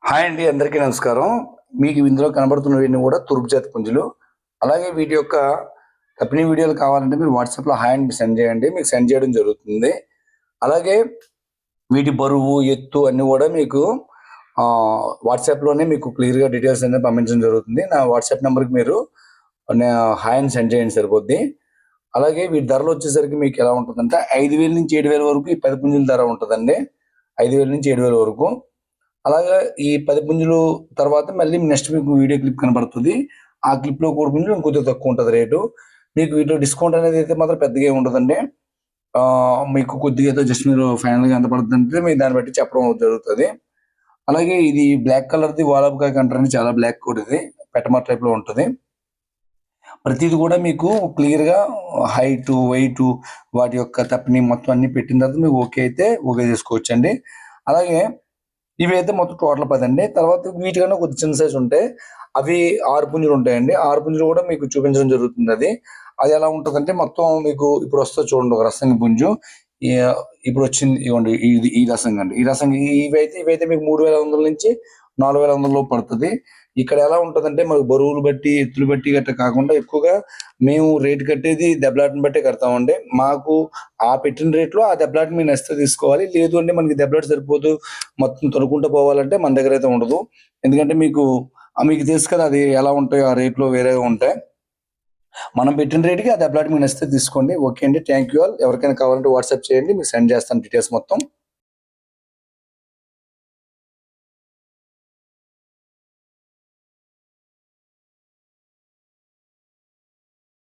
Hi అండి, అందరికీ నమస్కారం. మీకు ఇందులో కనబడుతున్నవన్నీ కూడా తూర్పు జాతి పుంజులు. అలాగే వీటి యొక్క కంపెనీ వీడియోలు కావాలంటే మీరు వాట్సాప్లో హాయ్ అని సెండ్ చేయండి, మీకు సెండ్ చేయడం జరుగుతుంది. అలాగే వీటి బరువు, ఎత్తు అన్నీ కూడా మీకు వాట్సాప్లోనే మీకు క్లియర్గా డీటెయిల్స్ అనేది పంపించడం జరుగుతుంది. నా వాట్సాప్ నెంబర్కి మీరు హాయ్ అని సెండ్ చేయండి సరిపోద్ది. అలాగే వీటి ధరలు వచ్చేసరికి మీకు ఎలా ఉంటుందంటే 5,000 నుంచి 7,000 వరకు ఈ 10 పుంజుల ధర ఉంటుందండి. 5,000 నుంచి 7,000 వరకు. అలాగా ఈ 10 పుంజులు తర్వాత మళ్ళీ నెక్స్ట్ మీకు వీడియో క్లిప్ కనబడుతుంది. ఆ క్లిప్‌లో కూడా పుంజులు ఇంకొంచెం తక్కువ ఉంటది రేటు. మీకు వీటిలో డిస్కౌంట్ అనేది అయితే మాత్రం పెద్దగా ఏమి ఉండదండి. మీకు కొద్దిగా ఏదో జస్ట్ మీరు ఫైనల్‌గా ఎంత పడుతుందంటే మీకు దాన్ని బట్టి చెప్పడం జరుగుతది. అలాగే ఇది బ్లాక్ కలర్‌ది వాలపకాయ అంటారండి. చాలా బ్లాక్ కూడా ఇది. పెట్టమర్ టైప్‌లో ఉంటది. ప్రతీది కూడా మీకు క్లియర్‌గా హైటు, వెయిటు, వాటి యొక్క తప్పిని మొత్తం అన్నీ పెట్టిన తర్వాత మీకు ఓకే అయితే ఓకే చేసుకోవచ్చండి. అలాగే ఇవైతే మొత్తం టోటల్ 10 అండి. తర్వాత వీటికన్నా కొద్దిగా చిన్న సైజ్ ఉంటాయి. అవి 6 పుంజులు ఉంటాయండి. 6 పుంజులు కూడా మీకు చూపించడం జరుగుతుంది అది. అది ఎలా ఉంటదంటే మొత్తం మీకు ఇప్పుడు వస్తది చూడండి ఒక రసంగి పుంజు. ఈ ఇప్పుడు వచ్చింది ఇగోండి ఈ రసంగి అండి. ఈ రసంగి ఇవైతే మీకు 3,500 నుంచి 4,500 లోపు పడుతది. ఇక్కడ ఎలా ఉంటదంటే మనకు బరువులు బట్టి, ఎత్తులు బట్టి గట్టా కాకుండా ఎక్కువగా మేము రేట్ కట్టేది దెబ్బలాటని బట్టే కడతామండి. మాకు ఆ పెట్టిన రేట్‌లో ఆ దెబ్బలాట మీకు నచ్చితే తీసుకోవాలి. లేదు అంటే మనకి దెబ్బలాట సరిపోదు, మొత్తం తొనుక్కుంటూ పోవాలంటే మన దగ్గర అయితే ఉండదు. ఎందుకంటే మీకు తెలుసు కదా అది ఎలా ఉంటాయో ఆ రేట్‌లో వేరేగా ఉంటాయి. మనం పెట్టిన రేట్‌కి ఆ దెబ్బలాట మీకు నచ్చితే తీసుకోండి. ఓకే అండి. Thank you all. ఎవరికైనా కావాలంటే వాట్సాప్ చేయండి. మీకు సెండ్ చేస్తాను డీటెయిల్స్ మొత్తం.